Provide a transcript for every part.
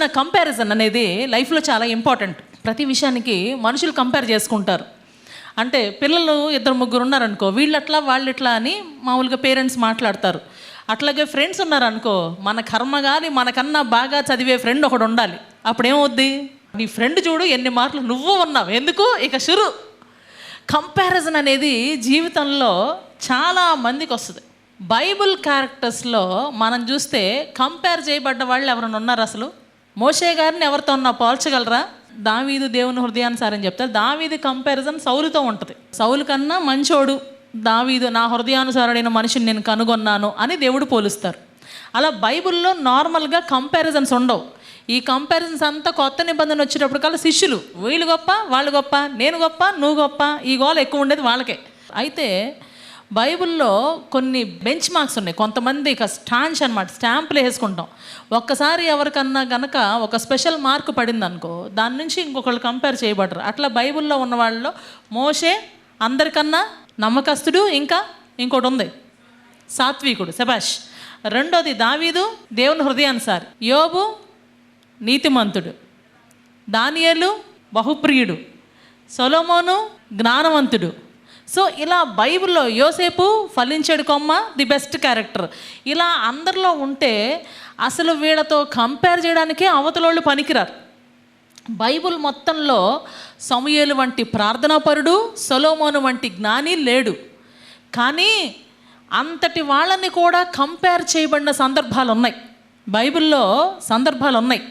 రోజున కంపారిజన్ అనేది లైఫ్లో చాలా ఇంపార్టెంట్. ప్రతి విషయానికి మనుషులు కంపేర్ చేసుకుంటారు. అంటే పిల్లలు 2-3 ఉన్నారనుకో, వీళ్ళట్లా వాళ్ళిట్లా అని మామూలుగా పేరెంట్స్ మాట్లాడతారు. అట్లాగే ఫ్రెండ్స్ ఉన్నారనుకో, మన కర్మ కానీ మనకన్నా బాగా చదివే ఫ్రెండ్ ఒకడు ఉండాలి. అప్పుడేమవుద్ది, నీ ఫ్రెండ్ చూడు ఎన్ని మార్కులు నువ్వు ఉన్నావు, ఎందుకు ఇక షురు. కంపారిజన్ అనేది జీవితంలో చాలా మందికి వస్తుంది. బైబుల్ క్యారెక్టర్స్లో మనం చూస్తే కంపేర్ చేయబడ్డ వాళ్ళు ఎవరైనా ఉన్నారు? అసలు మోషే గారిని ఎవరితో ఉన్నా పోల్చగలరా? దావీదు దేవుని హృదయానుసారని చెప్తారు. దావీదు కంపారిజన్ సౌలుతో ఉంటుంది. సౌలు కన్నా మంచోడు దావీదు, నా హృదయానుసారుడైన మనిషిని నేను కనుగొన్నాను అని దేవుడు పోలుస్తారు. అలా బైబిల్లో నార్మల్గా కంపారిజన్స్ ఉండవు. ఈ కంపారిజన్స్ అంతా కొత్త నిబంధన వచ్చేటప్పుడు కల్లా శిష్యులు, వీళ్ళు గొప్ప వాళ్ళు గొప్ప, నేను గొప్ప నువ్వు గొప్ప, ఈ గోల ఎక్కువ ఉండేది వాళ్ళకే. అయితే బైబిల్లో కొన్ని బెంచ్ మార్క్స్ ఉన్నాయి. కొంతమంది ఇక స్టాంచ్ అనమాట, స్టాంపులు వేసుకుంటాం. ఒక్కసారి ఎవరికన్నా కనుక ఒక స్పెషల్ మార్క్ పడింది అనుకో, దాని నుంచి ఇంకొకళ్ళు కంపేర్ చేయబడరు. అట్లా బైబిల్లో ఉన్న వాళ్ళలో మోషే అందరికన్నా నమ్మకస్తుడు, ఇంకా ఇంకోటి ఉంది సాత్వికుడు, శబాష్. రెండోది దావీదు దేవుని హృదయానుసారి, యోబు నీతిమంతుడు, దానియేలు బహుప్రియుడు, సొలొమోను జ్ఞానవంతుడు. సో ఇలా బైబిల్లో యోసేపు ఫలించేడు కొమ్మ, ది బెస్ట్ క్యారెక్టర్. ఇలా అందరిలో ఉంటే అసలు వీళ్ళతో కంపేర్ చేయడానికే అవతలోళ్ళు పనికిరారు. బైబిల్ మొత్తంలో సమూయేలు వంటి ప్రార్థనాపరుడు, సొలొమోను వంటి జ్ఞాని లేడు. కానీ అంతటి వాళ్ళని కూడా కంపేర్ చేయబడిన సందర్భాలు ఉన్నాయి. బైబిల్లో సందర్భాలు ఉన్నాయి,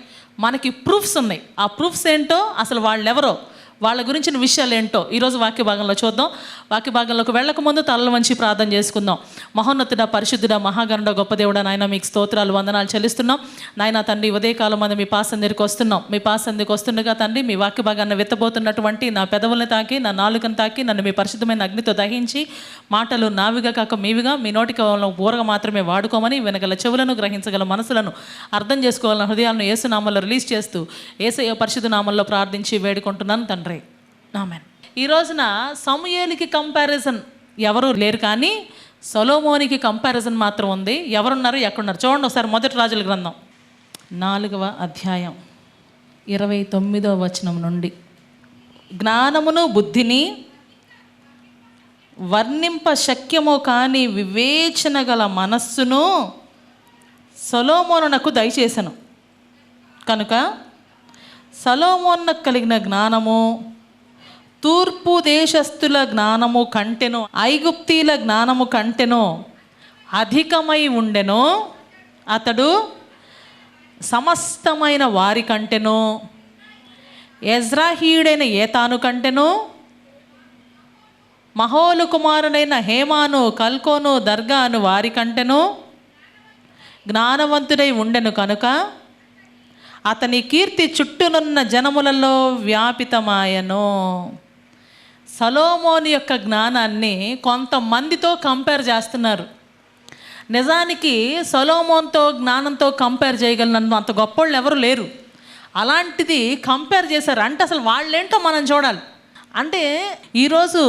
మనకి ప్రూఫ్స్ ఉన్నాయి. ఆ ప్రూఫ్స్ ఏంటో, అసలు వాళ్ళెవరో, వాళ్ళ గురించిన విషయాలు ఏంటో ఈరోజు వాక్య భాగంలో చూద్దాం. వాక్య భాగంలోకి వెళ్ళక ముందు తలలు వంచి ప్రార్థన చేసుకుందాం. మహోన్నతుడ, పరిశుద్ధుడ, మహాగణుడ, గొప్ప దేవుడ, నాయన మీకు స్తోత్రాలు వందనాలు చెల్లిస్తున్నాం. నాయన తండ్రి, ఉదయకాలం మంది మీ పాసందిరికి వస్తున్నాం. మీ పాసందిరికి వస్తుండగా తండ్రి, మీ వాక్య భాగాన్ని విత్తబోతున్నటువంటి నా పెదవుల్ని తాకి, నా నాలుకను తాకి, నన్ను మీ పరిశుద్ధమైన అగ్నితో దహించి మాటలు నావిగా కాక మీవిగా, మీ నోటికి ఊరగా మాత్రమే వాడుకోమని, వినగల చెవులను, గ్రహించగల మనసులను, అర్థం చేసుకోవాలన్న హృదయాలను యేసు నామంలో రిలీజ్ చేస్తూ యేసయ్య పరిశుద్ధ నామంలో ప్రార్థించి వేడుకుంటున్నాను తండ్రి, ఆమేన్. ఈ రోజున సమూయేలుకి కంపారిజన్ ఎవరు లేరు, కానీ సొలొమోనికి కంపారిజన్ మాత్రం ఉంది. ఎవరున్నారు, ఎక్కడున్నారు చూడండి ఒకసారి. మొదటి రాజుల గ్రంథం 4వ అధ్యాయం 29వ వచనం నుండి. జ్ఞానమును బుద్ధిని వర్ణింప శక్యమో కాని వివేచన గల మనస్సును సొలొమోనునకు దయచేసెను. కనుక సొలొమోనునకు కలిగిన జ్ఞానము తూర్పు దేశస్థుల జ్ఞానము కంటెను, ఐగుప్తీల జ్ఞానము కంటెను అధికమై ఉండెను. అతడు సమస్తమైన వారి కంటెను, ఎజ్రాహీయుడైన ఏతాను కంటెను, మహోలు కుమారుడైన హేమాను, కల్కోను, దర్గాను వారి కంటెను జ్ఞానవంతుడై ఉండెను. కనుక అతని కీర్తి చుట్టూనున్న జనములలో వ్యాపితమాయను. సొలొమోను యొక్క జ్ఞానాన్ని కొంతమందితో కంపేర్ చేస్తున్నారు. నిజానికి సొలొమోన్తో జ్ఞానంతో కంపేర్ చేయగలిగినంత అంత గొప్పోళ్ళు ఎవరు లేరు. అలాంటిది కంపేర్ చేశారు అంటే అసలు వాళ్ళేంటో మనం చూడాలి. అంటే ఈరోజు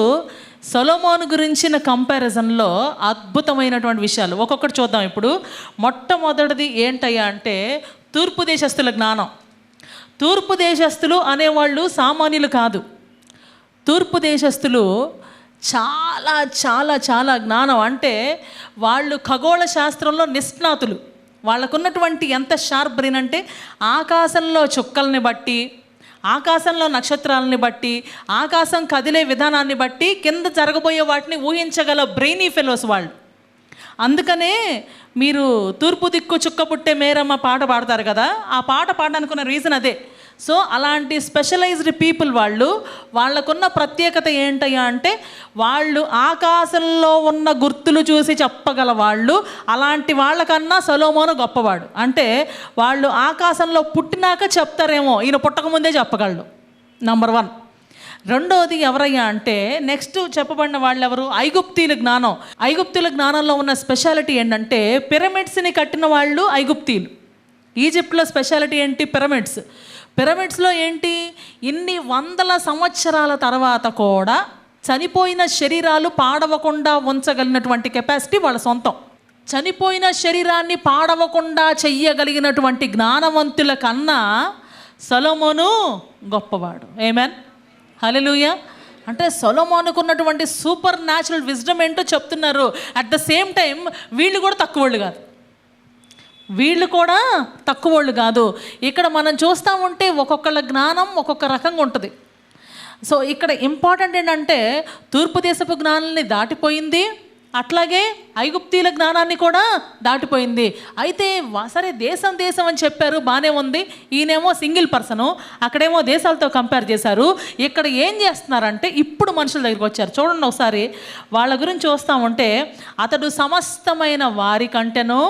సొలొమోను గురించిన కంపారిజన్లో అద్భుతమైనటువంటి విషయాలు ఒక్కొక్కటి చూద్దాం. ఇప్పుడు మొట్టమొదటిది ఏంటయ్యా అంటే తూర్పు దేశస్థుల జ్ఞానం. తూర్పు దేశస్థులు అనేవాళ్ళు సామాన్యులు కాదు. తూర్పు దేశస్థులు చాలా చాలా చాలా జ్ఞానం, అంటే వాళ్ళు ఖగోళ శాస్త్రంలో నిష్ణాతులు. వాళ్ళకున్నటువంటి ఎంత షార్ప్ బ్రెయిన్ అంటే ఆకాశంలో చుక్కల్ని బట్టి, ఆకాశంలో నక్షత్రాలని బట్టి, ఆకాశం కదిలే విధానాన్ని బట్టి కింద జరగబోయే వాటిని ఊహించగల బ్రెయినీ ఫెలోస్ వాళ్ళు. అందుకనే మీరు తూర్పు దిక్కు చుక్క పుట్టే మేరమ్మ పాట పాడతారు కదా, ఆ పాట పాడడానికున్న రీజన్ అదే. సో అలాంటి స్పెషలైజ్డ్ పీపుల్ వాళ్ళు, వాళ్ళకున్న ప్రత్యేకత ఏంటయ్యా అంటే వాళ్ళు ఆకాశంలో ఉన్న గుర్తులు చూసి చెప్పగల వాళ్ళు. అలాంటి వాళ్ళకన్నా సొలొమోను గొప్పవాడు. అంటే వాళ్ళు ఆకాశంలో పుట్టినాక చెప్తారేమో, ఈయన పుట్టకముందే చెప్పగలడు. నంబర్ 1. రెండోది ఎవరయ్యా అంటే నెక్స్ట్ చెప్పబడిన వాళ్ళు ఎవరు? ఐగుప్తీల జ్ఞానం. ఐగుప్తుల జ్ఞానంలో ఉన్న స్పెషాలిటీ ఏంటంటే పిరమిడ్స్ని కట్టిన వాళ్ళు ఐగుప్తీలు. ఈజిప్ట్లో స్పెషాలిటీ ఏంటి? పిరమిడ్స్. పిరమిడ్స్లో ఏంటి? ఇన్ని వందల సంవత్సరాల తర్వాత కూడా చనిపోయిన శరీరాలు పాడవకుండా ఉంచగలిగినటువంటి కెపాసిటీ వాళ్ళ సొంతం. చనిపోయిన శరీరాన్ని పాడవకుండా చెయ్యగలిగినటువంటి జ్ఞానవంతుల కన్నా సొలొమోను గొప్పవాడు. ఆమేన్, హల్లెలూయా. అంటే సొలొమోనుకు ఉన్నటువంటి సూపర్ న్యాచురల్ విజ్డమ్ ఏంటో చెప్తున్నారు. అట్ ద సేమ్ టైం వీళ్ళు కూడా తక్కువోళ్ళు కాదు, వీళ్ళు కూడా తక్కువోళ్ళు కాదు. ఇక్కడ మనం చూస్తూ ఉంటే ఒక్కొక్కళ్ళ జ్ఞానం ఒక్కొక్క రకంగా ఉంటుంది. సో ఇక్కడ ఇంపార్టెంట్ ఏంటంటే తూర్పు దేశపు జ్ఞానాన్ని దాటిపోయింది, అట్లాగే ఐగుప్తీల జ్ఞానాన్ని కూడా దాటిపోయింది. అయితే సరే దేశం దేశం అని చెప్పారు, బాగానే ఉంది. ఈయనేమో సింగిల్ పర్సను, అక్కడేమో దేశాలతో కంపేర్ చేశారు. ఇక్కడ ఏం చేస్తున్నారంటే ఇప్పుడు మనుషుల దగ్గరికి వచ్చారు. చూడండి ఒకసారి వాళ్ళ గురించి చూస్తూ ఉంటే, అతడు సమస్తమైన వారి కంటెను,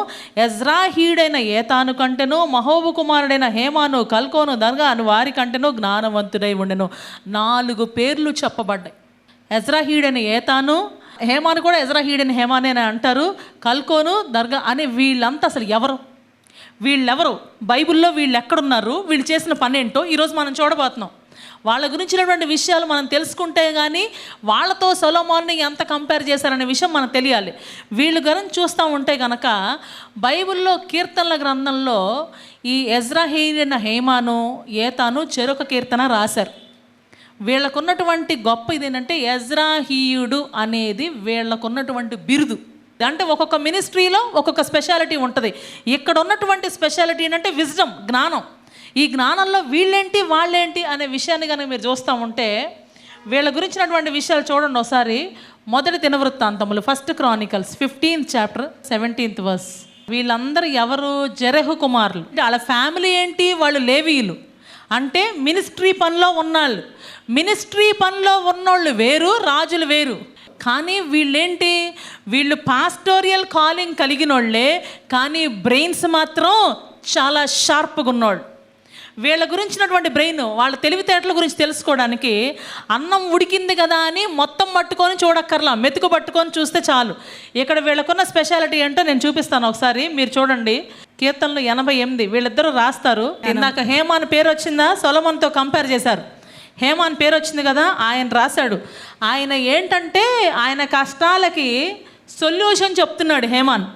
ఎజ్రాహీడైన ఏతాను కంటెను, మహోబు కుమారుడైన హేమాను, కల్కోను, దర్గా అని వారి కంటెను జ్ఞానవంతుడై ఉండెను. 4 పేర్లు చెప్పబడ్డాయి. ఎజ్రాహీడైన ఏతాను, హేమాను కూడా ఎజ్రాహీడైన హేమానే అని అంటారు, కల్కోను, దర్గా అని వీళ్ళంతా అసలు ఎవరు, వీళ్ళెవరు, బైబిల్లో వీళ్ళు ఎక్కడున్నారు, వీళ్ళు చేసిన పని ఏంటో ఈరోజు మనం చూడబోతున్నాం. వాళ్ళ గురించినటువంటి విషయాలు మనం తెలుసుకుంటే కానీ వాళ్ళతో సొలొమోన్ని ఎంత కంపేర్ చేశారనే విషయం మనకు తెలియాలి. వీళ్ళ గురించి చూస్తూ ఉంటే కనుక బైబిల్లో కీర్తనల గ్రంథంలో ఈ ఎజ్రాహీడైన హేమాను, ఏతాను చెరొక కీర్తన రాశారు. వీళ్ళకున్నటువంటి గొప్ప ఇదేంటంటే ఎజ్రాహీయుడు అనేది వీళ్ళకున్నటువంటి బిరుదు. అంటే ఒక్కొక్క మినిస్ట్రీలో ఒక్కొక్క స్పెషాలిటీ ఉంటుంది. ఇక్కడ ఉన్నటువంటి స్పెషాలిటీ ఏంటంటే విజ్డమ్, జ్ఞానం. ఈ జ్ఞానంలో వీళ్ళేంటి వాళ్ళేంటి అనే విషయాన్ని కనుక మీరు చూస్తూ ఉంటే వీళ్ళ గురించినటువంటి విషయాలు చూడండి ఒకసారి. మొదటి దినవృత్తాంతములు, 1 Chronicles 15th chapter 17th verse. వీళ్ళందరూ ఎవరు? జెరహు కుమారులు. వాళ్ళ ఫ్యామిలీ ఏంటి? వాళ్ళు లేవీయులు, అంటే మినిస్ట్రీ పనిలో ఉన్నాళ్ళు. మినిస్ట్రీ పనిలో ఉన్నోళ్ళు వేరు, రాజులు వేరు. కానీ వీళ్ళేంటి? వీళ్ళు పాస్టోరియల్ కాలింగ్ కలిగిన వాళ్ళే, కానీ బ్రెయిన్స్ మాత్రం చాలా షార్ప్గా ఉన్నోళ్ళు. వీళ్ళ గురించినటువంటి బ్రెయిన్, వాళ్ళ తెలివితేటల గురించి తెలుసుకోవడానికి అన్నం ఉడికింది కదా అని మొత్తం పట్టుకొని చూడక్కర్లా, మెతుకు పట్టుకొని చూస్తే చాలు. ఇక్కడ వీళ్ళకున్న స్పెషాలిటీ ఏంటో నేను చూపిస్తాను ఒకసారి, మీరు చూడండి. కీర్తనలు 88 వీళ్ళిద్దరూ రాస్తారు. ఇందాక హేమాన్ పేరు వచ్చిందా? సొలొమోన్తో కంపేర్ చేశారు. హేమాన్ పేరు వచ్చింది కదా, ఆయన రాశాడు. ఆయన ఏంటంటే ఆయన కష్టాలకి సొల్యూషన్ చెప్తున్నాడు. హేమాన్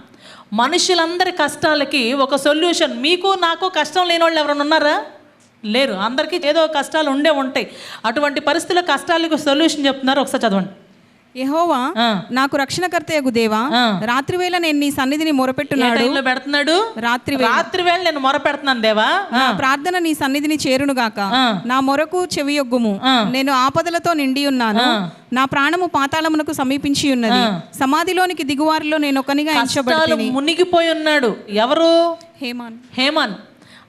మనుషులందరి కష్టాలకి ఒక సొల్యూషన్. మీకు నాకు కష్టం లేని వాళ్ళు ఎవరైనా ఉన్నారా? లేరు. అందరికీ ఏదో కష్టాలు ఉంటాయి. అటువంటి పరిస్థితుల్లో కష్టాలకు సొల్యూషన్ చెప్తున్నారు. ఒకసారి చదవండి. యెహోవా నాకు రక్షణకర్తయగు దేవా, రాత్రివేళ నేను నీ సన్నిధిని మొరపెట్టున్నాడు. పెడుతున్నాడు రాత్రివేళ నేను మొరపెడుతున్నాను దేవా, నా ప్రార్థన నీ సన్నిధిని చేరునుగాక. నా మొరకు చెవియొగ్గుము. నేను ఆపదలతో నిండి ఉన్నాను. నా ప్రాణము పాతాళమునకు సమీపించి ఉన్నది. సమాధిలోనికి దిగువారిలో నేను ఒకనిగా ఎంచబడితిని. మునిగిపోయి ఉన్నాడు. ఎవరు? హేమాన్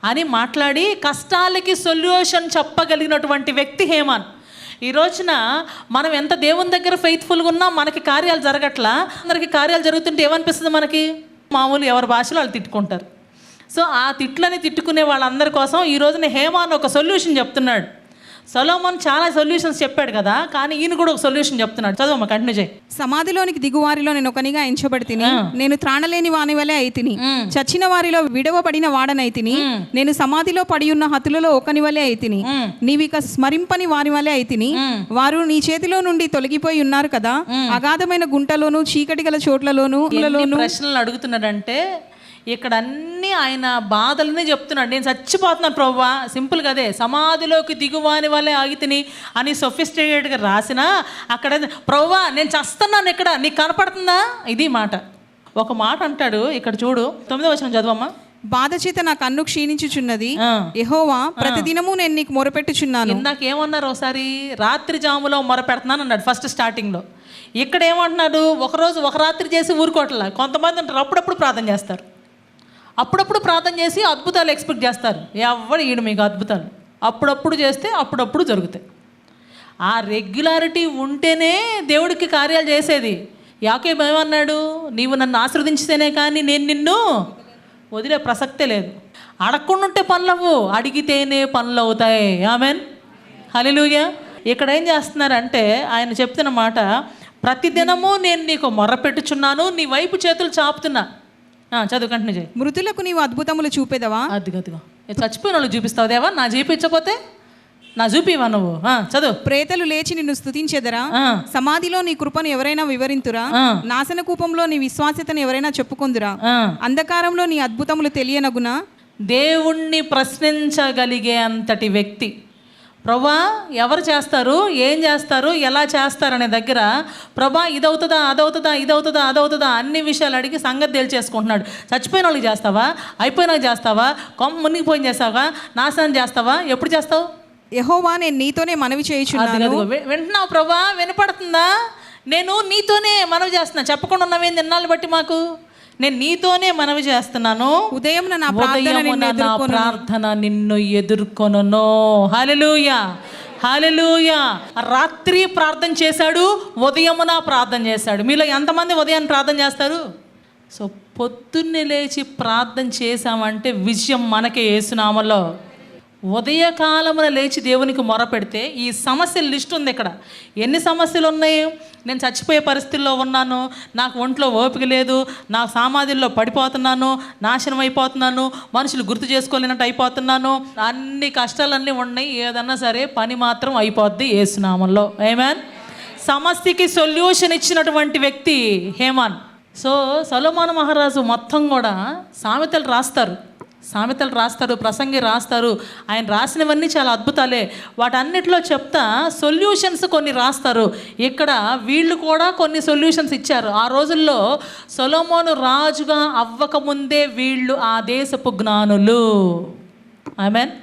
అని మాట్లాడి కష్టాలకి సొల్యూషన్ చెప్పగలిగినటువంటి వ్యక్తి హేమాన్. ఈ రోజున మనం ఎంత దేవుని దగ్గర ఫెయిత్ఫుల్గా ఉన్నా మనకి కార్యాలు జరగట్లా. అందరికి కార్యాలు జరుగుతుంటే ఏమనిపిస్తుంది మనకి? మామూలు ఎవరి భాషలో వాళ్ళు తిట్టుకుంటారు. సో ఆ తిట్లని తిట్టుకునే వాళ్ళందరి కోసం ఈ రోజున హేమాన్ ఒక సొల్యూషన్ చెప్తున్నాడు. సొలొమోన్ చాలా సొల్యూషన్స్ చెప్పాడు కదా, కానీ ఈయన కూడా ఒక సొల్యూషన్ చెప్తున్నాడు. చదువు, కంటిన్యూ చేయి. సమాధిలోనికి దిగువారిలో నేను ఒకనిగా ఎంచబడితిని. నేను త్రాణలేని వాని వలె అయితిని. చచ్చిన వారిలో విడవబడిన వాడనైతిని. నేను సమాధిలో పడి ఉన్న హతులలో ఒకని వలె అయితిని. నీవిక స్మరింపని వారి వలె అయితిని. వారు నీ చేతిలో నుండి తొలగిపోయి ఉన్నారు కదా. అగాధమైన గుంటలోను చీకటి గల చోట్లలోను ప్రశ్నలు అడుగుతున్నాడంటే ఇక్కడ అన్నీ ఆయన బాధలనే చెప్తున్నాడు. నేను చచ్చిపోతున్నాను ప్రభువా, సింపుల్గా అదే. సమాధిలోకి దిగువాని వల్లే ఆగితిని అని సొఫిస్టికేటెడ్గా రాసినా అక్కడ ప్రభువా నేను చస్తున్నాను, ఇక్కడ నీకు కనపడుతుందా? ఇది మాట. ఒక మాట అంటాడు ఇక్కడ చూడు, 9వ వచనం చదువమ్మా. బాధ చేత నా కన్ను క్షీణించుచున్నది. యెహోవా ప్రతిదినము నేను నీకు మొరపెట్టుచున్నాను. ఇందాక ఏమన్నారు? ఒకసారి రాత్రి జాములో మొరపెడుతున్నాను అన్నాడు ఫస్ట్ స్టార్టింగ్లో. ఇక్కడ ఏమంటున్నాడు? ఒకరోజు ఒక రాత్రి చేసి ఊరుకోవట్లా. కొంతమంది అంటారు అప్పుడప్పుడు ప్రార్థన చేస్తారు, అప్పుడప్పుడు ప్రార్థన చేసి అద్భుతాలు ఎక్స్పెక్ట్ చేస్తారు. ఎవరు ఈడు మీకు అద్భుతాలు? అప్పుడప్పుడు చేస్తే అప్పుడప్పుడు జరుగుతాయి. ఆ రెగ్యులారిటీ ఉంటేనే దేవుడికి కార్యాలు చేసేది. యాకోబు ఏమన్నాడు? నీవు నన్ను ఆశీర్వదించితేనే కానీ నేను నిన్ను వదిలే ప్రసక్తే లేదు. అడగకుండా ఉంటే పనులవు, అడిగితేనే పనులు అవుతాయి. ఆమెన్, హల్లెలూయా. ఇక్కడ ఏం చేస్తున్నారంటే ఆయన చెప్తున్న మాట, ప్రతిదినము నేను నీకు మొర్రపెట్టుచున్నాను, నీ వైపు చేతులు చాపుతున్నా. చదువు, కంటిన్యూ చేయి. మృతులకు నీవు అద్భుతములు చూపేదవా? అదిగదిగా చచ్చిపోయిన వాళ్ళు చూపిస్తావు దేవా, నా చూపించకపోతే నా చూపివా నువ్వు చదువు. ప్రేతలు లేచి నిన్ను స్తుతించెదరా, సమాధిలో నీ కృపను ఎవరైనా వివరింతురా, నాశన కూపంలో నీ విశ్వాస్యతను ఎవరైనా చెప్పుకొందురా, అంధకారంలో నీ అద్భుతములు తెలియనగునా. దేవుణ్ణి ప్రశ్నించగలిగే అంతటి వ్యక్తి. ప్రభా ఎవరు చేస్తారు, ఏం చేస్తారు, ఎలా చేస్తారనే దగ్గర ప్రభా ఇదవుతుందా అదవుతుందా ఇదవుతుందా అదవుతుందా అన్ని విషయాలు అడిగి సంగతి తేల్చేసుకుంటున్నాడు. చచ్చిపోయిన వాళ్ళకి చేస్తావా, అయిపోయినాక చేస్తావా, కొమ్మ మునిగిపోయిన చేస్తావా, నాశనం చేస్తావా, ఎప్పుడు చేస్తావు? యెహోవా నేను నీతోనే మనవి చేయుచున్నాను. వింటున్నావు ప్రభా, వినపడుతుందా? నేను నీతోనే మనవి చేస్తున్నా. చెప్పకుండా ఉన్నవేంది ఎన్నాళ్ళు బట్టి మాకు? నేను నీతోనే మనవి చేస్తున్నాను. ఉదయం నా ప్రార్థన నిన్ను ఎదుర్కొను. హల్లెలూయా హల్లెలూయా. రాత్రి ప్రార్థన చేశాడు, ఉదయమున ప్రార్థన చేశాడు. మీలో ఎంతమంది ఉదయాన్ని ప్రార్థన చేస్తారు? సో పొద్దున్నే లేచి ప్రార్థన చేశామంటే విజయం మనకే యేసునామములో. ఉదయకాలమున లేచి దేవునికి మొరపెడితే ఈ సమస్యల లిస్ట్ ఉంది ఇక్కడ. ఎన్ని సమస్యలు ఉన్నాయి? నేను చచ్చిపోయే పరిస్థితుల్లో ఉన్నాను, నాకు ఒంట్లో ఓపిక లేదు, నా సమాధిలో పడిపోతున్నాను, నాశనం అయిపోతున్నాను, మనుషులు గుర్తు చేసుకోలేనట్టు అయిపోతున్నాను, అన్ని కష్టాలన్నీ ఉన్నాయి. ఏదన్నా సరే పని మాత్రం అయిపోద్ది యేసునామములో. ఆమేన్. సమస్యకి సొల్యూషన్ ఇచ్చినటువంటి వ్యక్తి హేమాన్. సో సొలొమోను మహారాజు మొత్తం కూడా సామెతలు రాస్తారు, ప్రసంగి రాస్తారు. ఆయన రాసినవన్నీ చాలా అద్భుతాలే. వాటన్నిటిలో చెప్తా సొల్యూషన్స్ కొన్ని రాస్తారు. ఇక్కడ వీళ్ళు కూడా కొన్ని సొల్యూషన్స్ ఇచ్చారు. ఆ రోజుల్లో సొలొమోను రాజుగా అవ్వకముందే వీళ్ళు ఆ దేశపు జ్ఞానులు. ఆమేన్.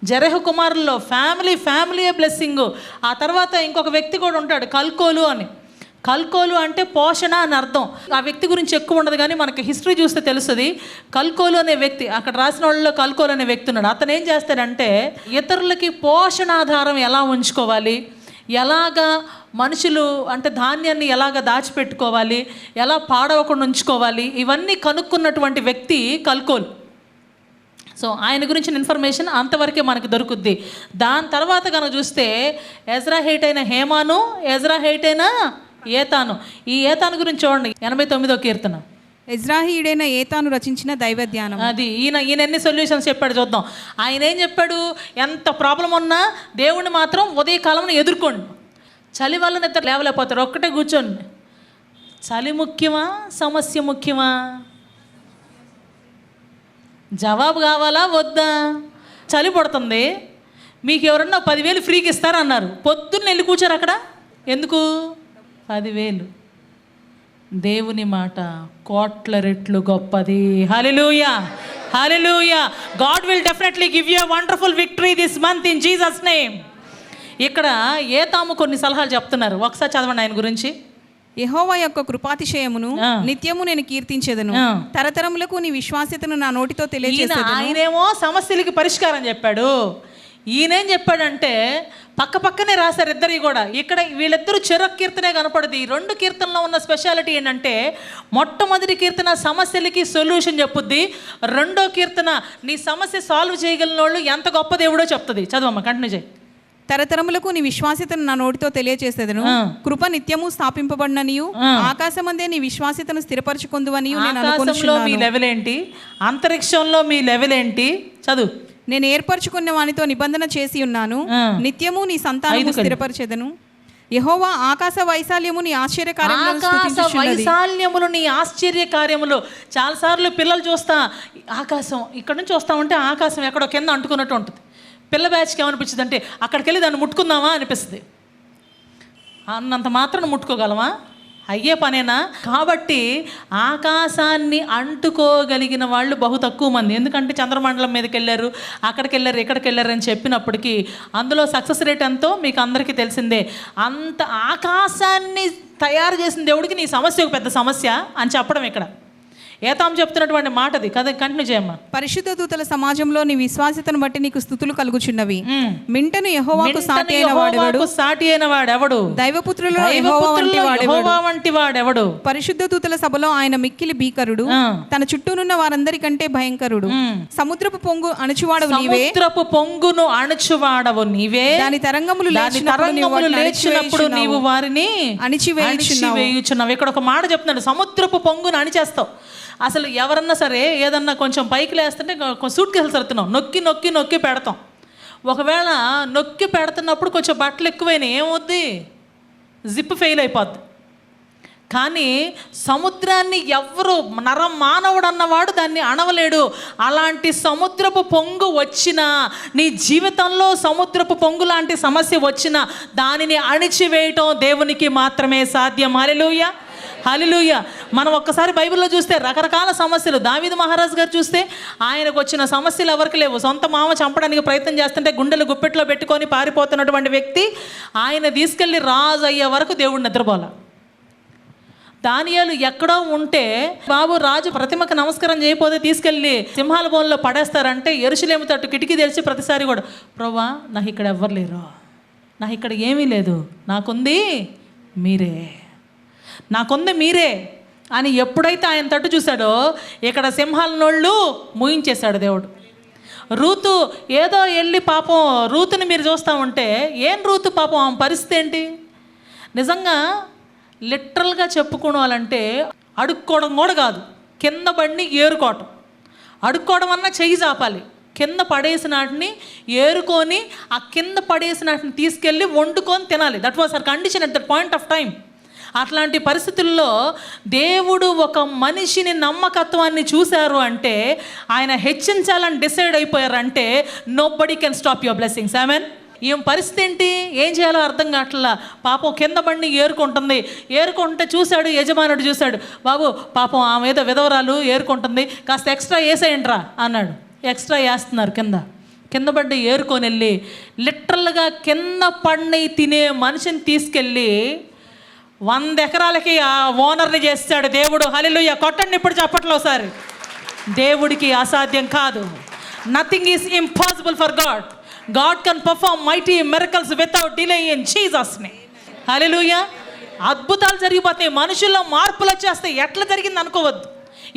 జెరహు కుమారుల్లో ఫ్యామిలీయే బ్లెస్సింగ్. ఆ తర్వాత ఇంకొక వ్యక్తి కూడా ఉంటాడు, కల్కోలు అని. కల్కోలు అంటే పోషణ అని అర్థం. ఆ వ్యక్తి గురించి ఎక్కువ ఉండదు, కానీ మనకి హిస్టరీ చూస్తే తెలుస్తుంది. కల్కోలు అనే వ్యక్తి, అక్కడ రాసిన వాళ్ళలో కల్కోలు అనే వ్యక్తి ఉన్నాడు. అతను ఏం చేస్తాడంటే ఇతరులకి పోషణాధారం ఎలా ఉంచుకోవాలి, ఎలాగా మనుషులు అంటే ధాన్యాన్ని ఎలాగ దాచిపెట్టుకోవాలి, ఎలా పాడవకుండా ఉంచుకోవాలి, ఇవన్నీ కనుక్కున్నటువంటి వ్యక్తి కల్కోలు. సో ఆయన గురించిన ఇన్ఫర్మేషన్ అంతవరకే మనకు దొరుకుద్ది. దాని తర్వాత కనుక చూస్తే ఎజ్రా హేట్ అయిన హేమాను, ఎజ్రా హేట్ అయిన ఏతాను. ఈ ఏతాను గురించి చూడండి, 89వ కీర్తన. ఎజ్రాహీయుడైన ఏతాను రచించిన దైవ ధ్యానం. అది ఈయన ఎన్ని సొల్యూషన్స్ చెప్పాడు చూద్దాం. ఆయన ఏం చెప్పాడు? ఎంత ప్రాబ్లం ఉన్నా దేవుణ్ణి మాత్రం ఉదయకాలం ఎదుర్కోండి. చలి వల్ల నిద్ర లేవలేకపోతారు, ఒక్కటే కూర్చోండి. చలి ముఖ్యమా, సమస్య ముఖ్యమా? జవాబు కావాలా వద్దా? చలి పడుతుంది, మీకు ఎవరన్నా 10,000 ఫ్రీకి ఇస్తారన్నారు, పొద్దున్న వెళ్ళి కూర్చోరు అక్కడ. ఎందుకు? 10,000. దేవుని మాట కోట్ల రెట్లు గొప్పది. Hallelujah hallelujah. God will definitely give you a wonderful victory this month in Jesus name. ఇక్కడ ఏతాము కొన్ని సలహాలు చెప్తున్నారు, ఒకసారి చదవండి ఆయన గురించి. యెహోవా యొక్క కృపాతిశయమును నిత్యము నేను కీర్తించెదను, తరతరములకు నీ విశ్వాస్యతను నా నోటితో తెలియజేసేదను. ఆయనేమో సమస్యలకి పరిష్కారం చెప్పాడు. ఈయనేం చెప్పాడంటే పక్కనే రాశారు ఇద్దరు కూడా. ఇక్కడ వీళ్ళిద్దరూ చెరొక కీర్తనే కనపడదు. ఈ 2 కీర్తనలో ఉన్న స్పెషాలిటీ ఏంటంటే మొట్టమొదటి కీర్తన సమస్యలకి సొల్యూషన్ చెప్పుద్ది, 2వ కీర్తన నీ సమస్య సాల్వ్ చేయగలిగిన వాళ్ళు ఎంత గొప్ప దేవుడో చెప్తుంది. చదవమ్మా, కంటిన్యూ చేయి. తరతరములకు నీ విశ్వాస్యతను నా నోటితో తెలియచేసేదను, కృప నిత్యము స్థాపింపబడిననియు, ఆకాశమందే నీ విశ్వాస్యతను స్థిరపరచుకొందువనియు నేను అనుకొనుచున్నాను. మీ లెవెల్ ఏంటి? అంతరిక్షంలో మీ లెవెల్ ఏంటి? చదువు. నేను ఏర్పరచుకున్న వానితో నిబంధన చేసి ఉన్నాను, నిత్యము నీ సంతానము స్థిరపరచెదను. యెహోవా ఆకాశ వైశాల్యము నీ వైశాల్యములు నీ ఆశ్చర్య కార్యములు. చాలాసార్లు పిల్లలు చూస్తా ఆకాశం ఇక్కడ నుంచి వస్తామంటే ఆకాశం ఎక్కడో కింద అంటుకున్నట్టు ఉంటుంది. పిల్ల బ్యాచ్కి ఏమనిపించింది అంటే అక్కడికి వెళ్ళి దాన్ని ముట్టుకుందామా అనిపిస్తుంది. అన్నంత మాత్రం ముట్టుకోగలమా? అయ్యే పనేనా? కాబట్టి ఆకాశాన్ని అంటుకోగలిగిన వాళ్ళు బహు తక్కువ మంది. ఎందుకంటే చంద్రమండలం మీదకి వెళ్ళారు, అక్కడికి వెళ్ళారు, ఇక్కడికి వెళ్ళారు అని చెప్పినప్పటికీ అందులో సక్సెస్ రేట్ ఎంతో మీకు అందరికీ తెలిసిందే. అంత ఆకాశాన్ని తయారు చేసిన దేవుడికి నీ సమస్య ఒక పెద్ద సమస్య అని చెప్పడం ఇక్కడ ఏతాం చెప్తున్నటువంటి మాట. అది కదా, కంటిన్యూ చేయమ్మా. పరిశుద్ధ దూతల సమాజంలో నీ విశ్వాసతను బట్టి నీకు స్తుతులు కలుగుచున్నవి. మింటను యెహోవాకు సాటి అయిన వాడెవడు? దైవపుత్రులలో యెహోవా వంటి వాడెవడు? పరిశుద్ధ దూతల సభలో ఆయన మిక్కిలి భీకరుడు, తన చుట్టూనున్న వారందరికంటే భయంకరుడు. సముద్రపు పొంగు అణుచువాడవు నీవే, సముద్రపు పొంగును అణుచువాడవు నీవే, దాని తరంగములు లేచినప్పుడు నీవు వారిని అణిచివేయుచున్నావు. ఇక్కడ ఒక మాట చెప్తున్నాడు, సముద్రపు పొంగును అణిచేస్తావు. అసలు ఎవరన్నా సరే ఏదన్నా కొంచెం పైకి లేస్తుంటే సూట్ కేసులు సరుతున్నాం, నొక్కి నొక్కి నొక్కి పెడతాం. ఒకవేళ నొక్కి పెడుతున్నప్పుడు కొంచెం బట్టలు ఎక్కువైనా ఏమవుద్ది? జిప్ ఫెయిల్ అయిపోద్ది. కానీ సముద్రాన్ని ఎవరు మానవుడు అన్నవాడు దాన్ని అణవలేడు. అలాంటి సముద్రపు పొంగు వచ్చినా, నీ జీవితంలో సముద్రపు పొంగు లాంటి సమస్య వచ్చినా దానిని అణిచివేయటం దేవునికి మాత్రమే సాధ్యం. హల్లెలూయా, హల్లెలూయా. మనం ఒక్కసారి బైబిల్లో చూస్తే రకరకాల సమస్యలు. దావీదు మహారాజు గారు చూస్తే ఆయనకు వచ్చిన సమస్యలు ఎవరికి లేవు. సొంత మామ చంపడానికి ప్రయత్నం చేస్తుంటే గుండెలు గుప్పెట్లో పెట్టుకొని పారిపోతున్నటువంటి వ్యక్తి ఆయన తీసుకెళ్ళి రాజు అయ్యే వరకు దేవుడు నిద్రపోలా. దానియేలు ఎక్కడో ఉంటే బాబు రాజు ప్రతిమకు నమస్కారం చేయకపోతే తీసుకెళ్ళి సింహాల బోన్లో పడేస్తారంటే యెరూషలేము తట్టు కిటికీ తెలిసి ప్రతిసారి కూడా, ప్రభువా నాకు ఇక్కడ ఎవ్వరు లేరు, నాకు ఇక్కడ ఏమీ లేదు, నాకుంది మీరే, నాకుంది మీరే అని ఎప్పుడైతే ఆయన తట్టు చూశాడో ఇక్కడ సింహాల నోళ్ళు మూయించేశాడు దేవుడు. రూతు ఏదో వెళ్ళి పాపం రూతుని మీరు చూస్తూ ఉంటే ఏం రూతు పాపం ఆమె పరిస్థితి ఏంటి? నిజంగా లిటరల్గా చెప్పుకోవాలంటే అడుక్కోవడం కూడా కాదు, కింద పడిని ఏరుకోవటం. అడుక్కోవడం అన్నా చెయ్యి చాపాలి, కింద పడేసిన వాటిని ఏరుకొని ఆ కింద పడేసిన వాటిని తీసుకెళ్ళి వండుకొని తినాలి. That was our condition at that point of time. అట్లాంటి పరిస్థితుల్లో దేవుడు ఒక మనిషిని నమ్మకత్వాన్ని చూశారు అంటే, ఆయన హెచ్చించాలని డిసైడ్ అయిపోయారంటే nobody can stop your blessings. Amen. ఏం పరిస్థితి ఏంటి, ఏం చేయాలో అర్థం కావట్లా. పాపం కింద బండి ఏరుకుంటుంది. ఏరుకుంటే చూశాడు యజమానుడు, చూశాడు, బాబు పాపం ఆమె ఏదో విధవరాలు ఏరుకుంటుంది, కాస్త ఎక్స్ట్రా వేసేయండిరా అన్నాడు. ఎక్స్ట్రా వేస్తున్నారు. కింద బండి ఏరుకొని వెళ్ళి లిటరల్గా కింద పడిని తినే మనిషిని తీసుకెళ్ళి 100 ఎకరాలకి ఆ ఓనర్ని చేస్తాడు దేవుడు. హల్లెలూయా, కొట్టండి ఇప్పుడు చప్పట్లో ఒకసారి. దేవుడికి అసాధ్యం కాదు. Nothing is impossible for God. God can perform mighty miracles without delay in Jesus' name. హల్లెలూయా. అద్భుతాలు జరిగిపోతాయి, మనుషుల్లో మార్పులు వచ్చేస్తాయి. ఎట్లా జరిగింది అనుకోవద్దు,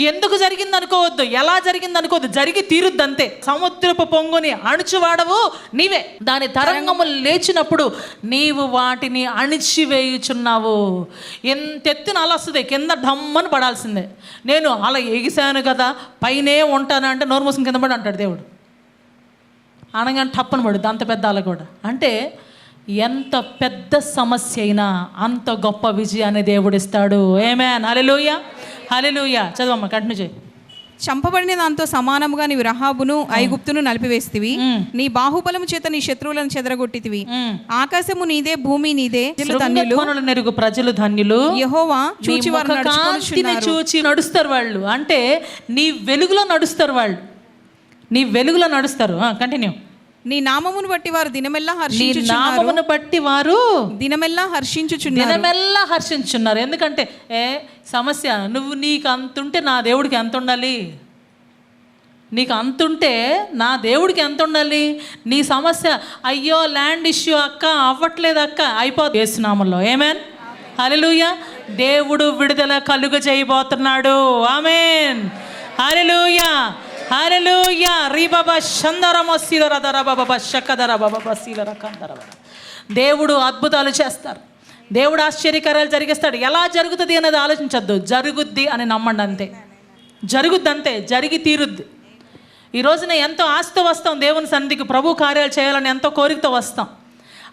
ఎందుకు జరిగింది అనుకోవద్దు, ఎలా జరిగింది అనుకోవద్దు, జరిగి తీరుద్ది అంతే. సముద్రపు పొంగుని అణుచువాడవు నీవే. దాని తరంగములు లేచినప్పుడు నీవు వాటిని అణిచివేయుచున్నావు. ఎంతెత్తున అలా వస్తుంది, కింద ఢమ్మని పడాల్సిందే. నేను అలా ఎగిశాను కదా పైనే ఉంటాను అంటే నోరు మూసుకుని కింద పడి అంటాడు దేవుడు. అనగానే టప్పని పడుద్ది, అంత పెద్ద అల కూడా. అంటే ఎంత పెద్ద సమస్య అయినా అంత గొప్ప విజయాన్ని దేవుడిస్తాడు. ఆమేన్. హల్లెలూయా, హల్లెలూయా. చదవమ్మ, కంటిన్యూ చేయి. చంపబడిన దాంతో సమానముగా నీవు రహాబును ఐగుప్తును నలిపివేస్తివి. నీ బాహుబలము చేత నీ శత్రువులను చెదరగొట్టితివి. ఆకాశము నీదే, భూమి నీదే, ధన్యులు నెరుగు ప్రజలు ధన్యులు. యెహోవా చూచి వారు చూచి నడుస్తారు వాళ్ళు. అంటే నీ వెలుగులో నడుస్తారు వాళ్ళు, నీ వెలుగులో నడుస్తారు. కంటిన్యూ. నీ నామమును బట్టి వారు దినమెల్లా నామమును బట్టి వారు దినమెల్లా హర్షించున్నారు. ఎందుకంటే సమస్య నీకు అంతుంటే నా దేవుడికి ఎంత ఉండాలి, నీకు అంతుంటే నా దేవుడికి ఎంత ఉండాలి. నీ సమస్య అయ్యో ల్యాండ్ ఇష్యూ అక్క అవ్వట్లేదు అక్క, అయిపోతుంది యేసునామములో. ఆమేన్. హల్లెలూయా. దేవుడు విడుదల కలుగ చేయబోతున్నాడు. ఆమేన్. హల్లెలూయా, హల్లెలూయా. రీబాబా షందరమసిలరదరబాబా షకదరబాబా సిలరకందరబా. దేవుడు అద్భుతాలు చేస్తారు, దేవుడు ఆశ్చర్యకార్యాలు జరిగిస్తాడు. ఎలా జరుగుతుంది అనేది ఆలోచించద్దు, జరుగుద్ది అని నమ్మండి అంతే. జరుగుద్ది అంతే, జరిగి తీరుద్ది. ఈ రోజున ఎంతో ఆశతో వస్తాం దేవుని సన్నిధికి, ప్రభు కార్యాలు చేయాలని ఎంతో కోరికతో వస్తాం.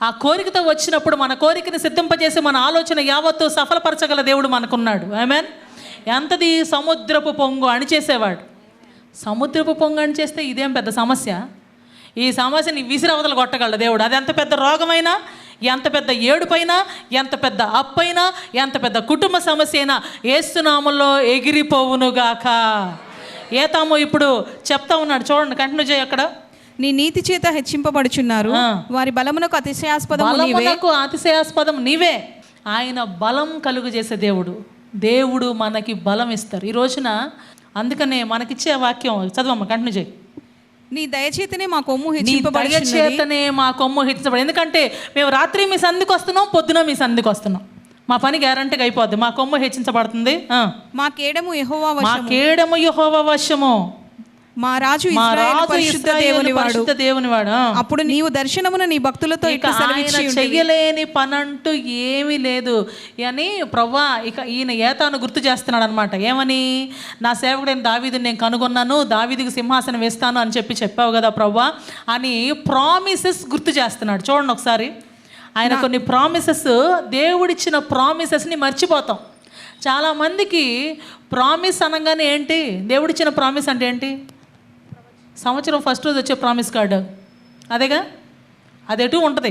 ఆ కోరికతో వచ్చినప్పుడు మన కోరికని సిద్ధింపజేసి మన ఆలోచన యావత్తు సఫలపరచగల దేవుడు మనకున్నాడు. ఆమేన్. ఎంతది సముద్రపు పొంగు అణిచేసేవాడు. సముద్రపు పొంగు అణిచేస్తే ఇదేం పెద్ద సమస్య, ఈ సమస్యని విసిరవతలు కొట్టగలడు దేవుడు. అది ఎంత పెద్ద రోగమైనా, ఎంత పెద్ద ఏడుపైనా, ఎంత పెద్ద అప్పైనా, ఎంత పెద్ద కుటుంబ సమస్య అయినా యేసునామములో ఎగిరిపోవునుగాక. ఏతాము ఇప్పుడు చెప్తా ఉన్నాడు, చూడండి, కంటిన్యూ చేయి. అక్కడ నీ నీతి చేత హెచ్చింపబడుచున్నారు, వారి బలమునకు అతిశయాస్పదం నీవే. ఆయన బలం కలుగు చేసే దేవుడు మనకి బలం ఇస్తారు ఈ రోజున. అందుకనే మనకిచ్చే వాక్యం చదవమ్మ, కంటిన్యూ చేయి. నీ దయచేతనే మా కొమ్ము హెచ్చించబడి. ఎందుకంటే మేము రాత్రి మీ సంధికి వస్తున్నాం, పొద్దున మీ సంధికి వస్తున్నాం. మా పని గ్యారంటీగా అయిపోద్ది, మా కొమ్ము హెచ్చించబడుతుంది. మా కేడము యెహోవా వశము. మా రాజు మా ఇశ్రాయేలు రాజు పరిశుద్ధ ఇశ్రాయేలు దేవునివాడు. పరిశుద్ధ దేవునివాడు. అప్పుడు నీవు దర్శనమున నీ భక్తులతో ఇక ఇట్లా ఆయన సెలవిచ్చి ఉంటివి. చెయ్యలేని పని అంటూ ఏమీ లేదు అని ప్రవ్వా ఇక ఈయన ఏతాను గుర్తు చేస్తున్నాడు అనమాట. ఏమని? నా సేవకుడైన దావీదుని నేను కనుగొన్నాను, దావీదుకి సింహాసనం వేస్తాను అని చెప్పావు కదా ప్రవ్వా అని ప్రామిసెస్ గుర్తు చేస్తున్నాడు. చూడండి ఒకసారి, ఆయన కొన్ని ప్రామిసెస్, దేవుడిచ్చిన ప్రామిసెస్ని మర్చిపోతాం. చాలామందికి ప్రామిస్ అనగానే ఏంటి, దేవుడిచ్చిన ప్రామిస్ అంటే ఏంటి? సంవత్సరం ఫస్ట్ రోజు వచ్చే ప్రామిస్ కార్డు అదేగా, అది ఎటు ఉంటుంది.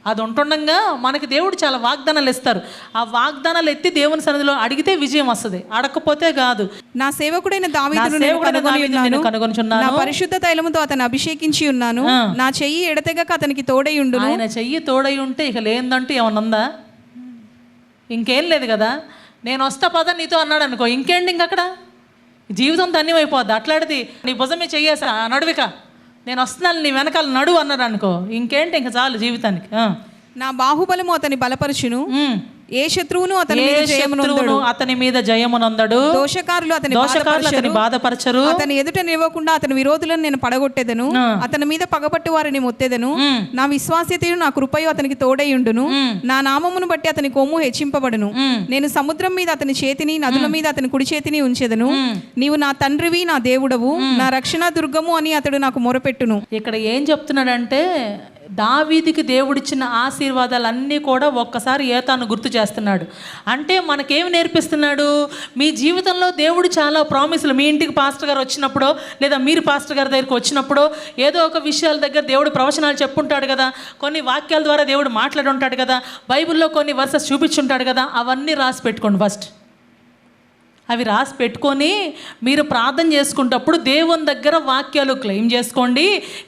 అది ఉంటుండగా మనకి దేవుడు చాలా వాగ్దానాలు ఇస్తారు. ఆ వాగ్దానాలు ఎత్తి దేవుని సన్నిధిలో అడిగితే విజయం వస్తుంది, అడగకపోతే కాదు. నా సేవకుడైన దావీదును నేను కనుగొనుచున్నాను, నా పరిశుద్ధ తైలముతో అతను అభిషేకించి ఉన్నాను, నా చెయ్యి ఎడతెగక అతనికి తోడై ఉండును. ఆయన చెయ్యి తోడై ఉంటే ఇక లేదంటూ ఏమన్నా ఉందా? ఇంకేం లేదు కదా. నేను వస్తా పద నీతో అన్నాడు అనుకో, ఇంకేంటి ఇంకక్కడ జీవితం ధన్యమైపోద్ది. అట్లాంటిది నీ భుజమే చెయ్యేసా నడువిక, నేను వస్తున్నాను నీ వెనకాల నడువు అన్నాడు అనుకో, ఇంకేంటి ఇంక చాలు జీవితానికి. నా బాహుబలము అతని బలపరచును, ఏ శత్రువును అతని మీద జయమునందడు, దోషకారులు అతని బాధపరచరు, అతని ఎదుట నిలవకుండా అతని విరోధులను నేను పడగొట్టేదను, అతని మీద పగపట్టు వారిని మొత్తెదను, నా విశ్వాస్యతయు నా కృపయు అతనికి తోడైయుండును, నా నామమును బట్టి అతని కొమ్ము హెచ్చింపబడును, నేను సముద్రం మీద అతని చేతిని, నదుల మీద అతని కుడి చేతిని ఉంచెదను, నీవు నా తండ్రివి, నా దేవుడవు, నా రక్షణ దుర్గము అని అతడు నాకు మొరపెట్టును. ఇక్కడ ఏం చెప్తున్నాడంటే, దావీదికి దేవుడిచ్చిన ఆశీర్వాదాలన్నీ కూడా ఒక్కసారి ఏతాను గుర్తు చేస్తున్నాడు. అంటే మనకేమి నేర్పిస్తున్నాడు? మీ జీవితంలో దేవుడు చాలా ప్రామిసులు, మీ ఇంటికి పాస్టర్ గారు వచ్చినప్పుడో లేదా మీరు పాస్టర్ గారి దగ్గరికి వచ్చినప్పుడో ఏదో ఒక విషయాల దగ్గర దేవుడు ప్రవచనాలు చెప్పుంటాడు కదా, కొన్ని వాక్యాల ద్వారా దేవుడు మాట్లాడి ఉంటాడు కదా, బైబిల్లో కొన్ని వర్సెస్ చూపించుంటాడు కదా, అవన్నీ రాసి పెట్టుకోండి ఫస్ట్. అవి రాసి పెట్టుకొని మీరు ప్రార్థన చేసుకునేటప్పుడు దేవుని దగ్గర వాక్యాలు క్లెయిమ్ చేసుకోండి.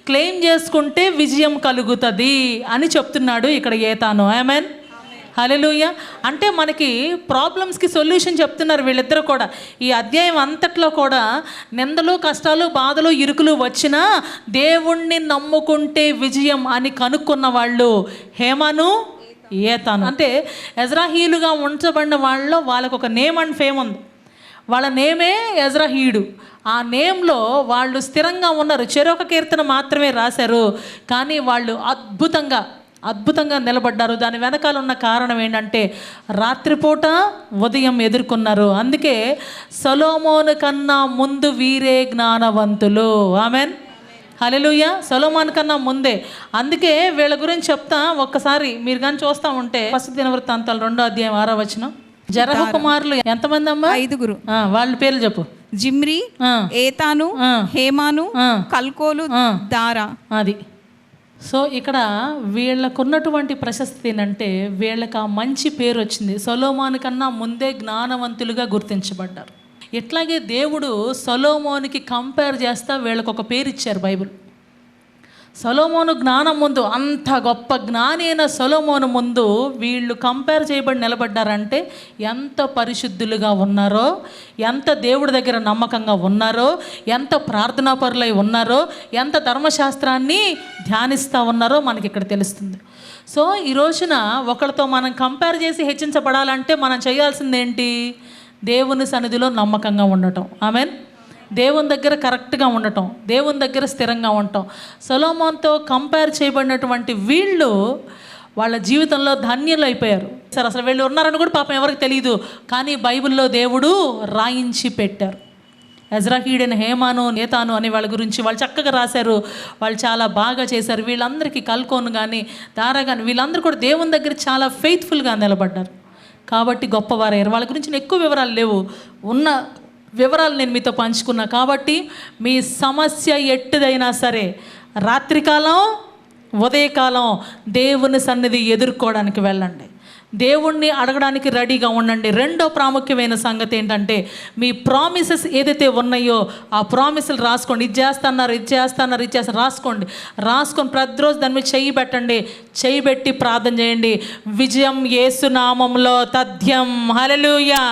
క్లెయిమ్ చేసుకుంటే విజయం కలుగుతుంది అని చెప్తున్నాడు ఇక్కడ ఏతాను. ఆమేన్, హల్లెలూయా. అంటే మనకి ప్రాబ్లమ్స్కి సొల్యూషన్ చెప్తున్నారు వీళ్ళిద్దరూ కూడా. ఈ అధ్యాయం అంతట్లో కూడా నిందలు, కష్టాలు, బాధలు, ఇరుకులు వచ్చినా దేవుణ్ణి నమ్ముకుంటే విజయం అని కనుక్కున్న వాళ్ళు హేమాను, ఏతాను. అంటే ఎజ్రాహీలుగా ఉంచబడిన వాళ్ళలో వాళ్ళకు ఒక నేమ్ అండ్ ఫేమ్ ఉంది. వాళ్ళ నేమే ఎజ్రాహీయుడు. ఆ నేమ్లో వాళ్ళు స్థిరంగా ఉన్నారు. చెరొక కీర్తన మాత్రమే రాశారు, కానీ వాళ్ళు అద్భుతంగా నిలబడ్డారు. దాని వెనకాల ఉన్న కారణం ఏంటంటే రాత్రిపూట ఉదయం ఎదుర్కొన్నారు. అందుకే సొలొమోను కన్నా ముందు వీరే జ్ఞానవంతులు. ఆమెన్, హల్లెలూయా. సొలొమోను కన్నా ముందే. అందుకే వీళ్ళ గురించి చెప్తా. ఒక్కసారి మీరు కానీ చూస్తూ ఉంటే ఫస్ట్ దినవృత్తాంతాలు 2వ అధ్యాయం 6వ వచనం. జరహు కుమారులు ఎంతమంది అమ్మా? 5. వాళ్ళ పేర్లు చెప్పు. జిమ్రీ, ఏతాను, హేమాను, కల్కోలు, దారా. అది. సో ఇక్కడ వీళ్ళకున్నటువంటి ప్రశస్తి ఏంటంటే వీళ్ళకి ఆ మంచి పేరు వచ్చింది. సొలొమోను కన్నా ముందే జ్ఞానవంతులుగా గుర్తించబడ్డారు. ఇట్లాగే దేవుడు సొలొమోనుకి కంపేర్ చేస్తా వీళ్ళకి ఒక పేరు ఇచ్చారు బైబిల్. సొలొమోను జ్ఞానం ముందు, అంత గొప్ప జ్ఞాని అయిన సొలొమోను ముందు వీళ్ళు కంపేర్ చేయబడి నిలబడ్డారంటే ఎంత పరిశుద్ధులుగా ఉన్నారో, ఎంత దేవుడి దగ్గర నమ్మకంగా ఉన్నారో, ఎంత ప్రార్థనాపరులై ఉన్నారో, ఎంత ధర్మశాస్త్రాన్ని ధ్యానిస్తూ ఉన్నారో మనకి ఇక్కడ తెలుస్తుంది. సో ఈ రోజున ఒకరితో మనం కంపేర్ చేసి హెచ్చించబడాలంటే మనం చేయాల్సింది ఏంటి? దేవుని సన్నిధిలో నమ్మకంగా ఉండటం. ఆమెన్. దేవుని దగ్గర కరెక్ట్గా ఉండటం, దేవుని దగ్గర స్థిరంగా ఉండటం. సొలొమోన్తో కంపేర్ చేయబడినటువంటి వీళ్ళు వాళ్ళ జీవితంలో ధన్యులు అయిపోయారు. సరే, అసలు వీళ్ళు ఉన్నారని కూడా పాపం ఎవరికి తెలియదు, కానీ బైబిల్లో దేవుడు రాయించి పెట్టారు. ఎజ్రాహీయుడైన హేమాను, ఏతాను అనే వాళ్ళ గురించి వాళ్ళు చక్కగా రాశారు. వాళ్ళు చాలా బాగా చేశారు. వీళ్ళందరికీ కల్కోను కానీ, దారా కానీ, వీళ్ళందరూ కూడా దేవుని దగ్గర చాలా ఫెయిత్ఫుల్గా నిలబడ్డారు. కాబట్టి గొప్పవారయ్యారు. వాళ్ళ గురించి ఎక్కువ వివరాలు లేవు, ఉన్న వివరాలు నేను మీతో పంచుకున్నా. కాబట్టి మీ సమస్య ఎట్టుదైనా సరే రాత్రికాలం, ఉదయకాలం దేవుని సన్నిధి ఎదుర్కోవడానికి వెళ్ళండి. దేవుణ్ణి అడగడానికి రెడీగా ఉండండి. రెండో ప్రాముఖ్యమైన సంగతి ఏంటంటే మీ ప్రామిసెస్ ఏదైతే ఉన్నాయో ఆ ప్రామిసులు రాసుకోండి. ఇది చేస్తున్నారు రాసుకొని ప్రతిరోజు దాని మీద చెయ్యి పెట్టండి. చెయ్యి పెట్టి ప్రార్థన చేయండి. విజయం యేసు నామములో తథ్యం. హల్లెలూయా,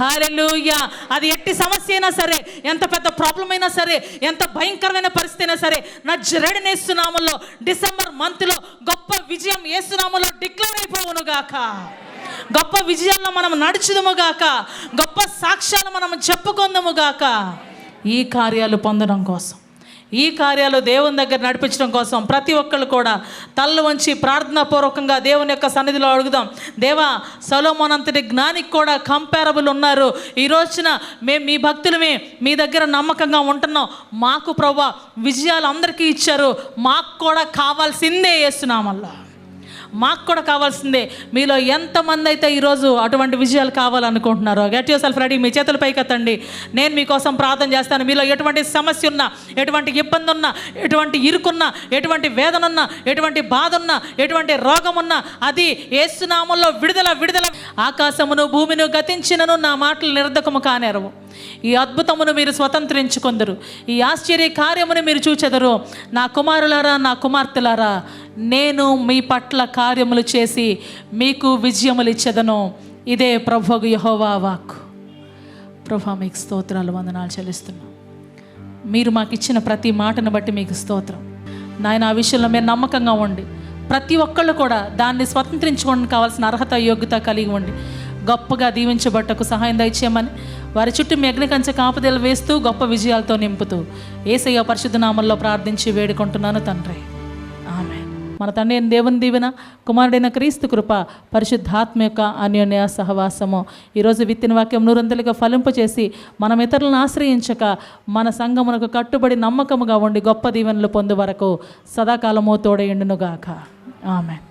హల్లెలూయా. అది ఎట్టి సమస్య అయినా సరే, ఎంత పెద్ద ప్రాబ్లం అయినా సరే, ఎంత భయంకరమైన పరిస్థితి అయినా సరే, నజరేయుడైన యేసు నామములో డిసెంబర్ మంత్లో గొప్ప విజయం యేసు నామములో డిక్లేర్ అయిపోవును గాక. గొప్ప విజయాల్లో మనం నడుచుదుము గాక. గొప్ప సాక్ష్యాలు మనం చెప్పుకుందాము గాక. ఈ కార్యాలు పొందడం కోసం, ఈ కార్యాలు దేవుని దగ్గర నడిపించడం కోసం ప్రతి ఒక్కళ్ళు కూడా తల్లు వంచి ప్రార్థనాపూర్వకంగా దేవుని యొక్క సన్నిధిలో అడుగుదాం. దేవా, సొలొమోను అంతటి జ్ఞానికి కూడా కంపారబుల్ ఉన్నారు. ఈ రోజున మేము మీ భక్తులమే, మీ దగ్గర నమ్మకంగా ఉంటున్నాం. మాకు ప్రభువా విజయాలు అందరికీ ఇచ్చారు, మాకు కూడా కావాల్సిందే యేసునామములో, మాకు కూడా కావాల్సిందే. మీలో ఎంతమంది అయితే ఈరోజు అటువంటి విజయాలు కావాలనుకుంటున్నారో గెట్ యువర్ సెల్ఫ్ రెడీ. మీ చేతుల పైకి ఎత్తండి, నేను మీకోసం ప్రార్థన చేస్తాను. మీలో ఎటువంటి సమస్య ఉన్నా, ఎటువంటి ఇబ్బంది ఉన్నా, ఎటువంటి ఇరుకున్నా, ఎటువంటి వేదన ఉన్నా, ఎటువంటి బాధ ఉన్నా, ఎటువంటి రోగం ఉన్నా, అది యేసునామములో విడుదల విడుదల. ఆకాశమును భూమిని గతించినను నా మాటలు నిర్ధకము కానేరవు. ఈ అద్భుతమును మీరు స్వతంత్రించుకొందరు, ఈ ఆశ్చర్య కార్యమును మీరు చూచెదరు. నా కుమారులారా, నా కుమార్తెలారా, నేను మీ పట్ల కార్యములు చేసి మీకు విజయములు ఇచ్చెదను. ఇదే ప్రభువు యెహోవా వాక్కు. ప్రభువా, మీకు స్తోత్రాలు, వందనాలు చెల్లిస్తున్నాం. మీరు మాకు ఇచ్చిన ప్రతి మాటను బట్టి మీకు స్తోత్రం నాయన. ఆ విషయంలో మీరు నమ్మకంగా ఉండి ప్రతి ఒక్కళ్ళు కూడా దాన్ని స్వతంత్రించుకోవడానికి కావాల్సిన అర్హత యోగ్యత కలిగి ఉండి గొప్పగా దీవించబట్టకు సహాయం దయచేయమని వారి చుట్టూ మీ అగ్నికంచె కాపుదలు వేస్తూ గొప్ప విజయాలతో నింపుతూ యేసయ్య పరిశుద్ధ నామములో ప్రార్థించి వేడుకుంటున్నాను తండ్రి, ఆమేన్. మన తండ్రి అయిన దేవుని దీవెన, కుమారుడైన క్రీస్తు కృప, పరిశుద్ధాత్మ యొక్క అన్యోన్య సహవాసము ఈరోజు విత్తిన వాక్యం నూరంతలుగా ఫలింపచేసి మనం ఇతరులను ఆశ్రయించక మన సంఘమునకు కట్టుబడి నమ్మకముగా ఉండి గొప్ప దీవెనలు పొందు వరకు సదాకాలము తోడయుండునుగాక. ఆమేన్.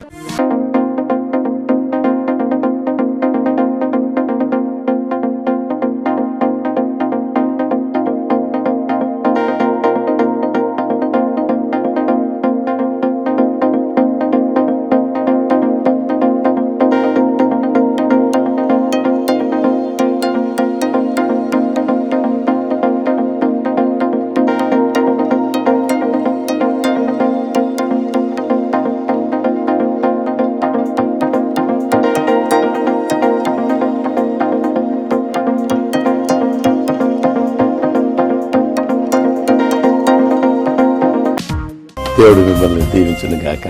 దేవుడు మిమ్మల్ని దీవించును గాక.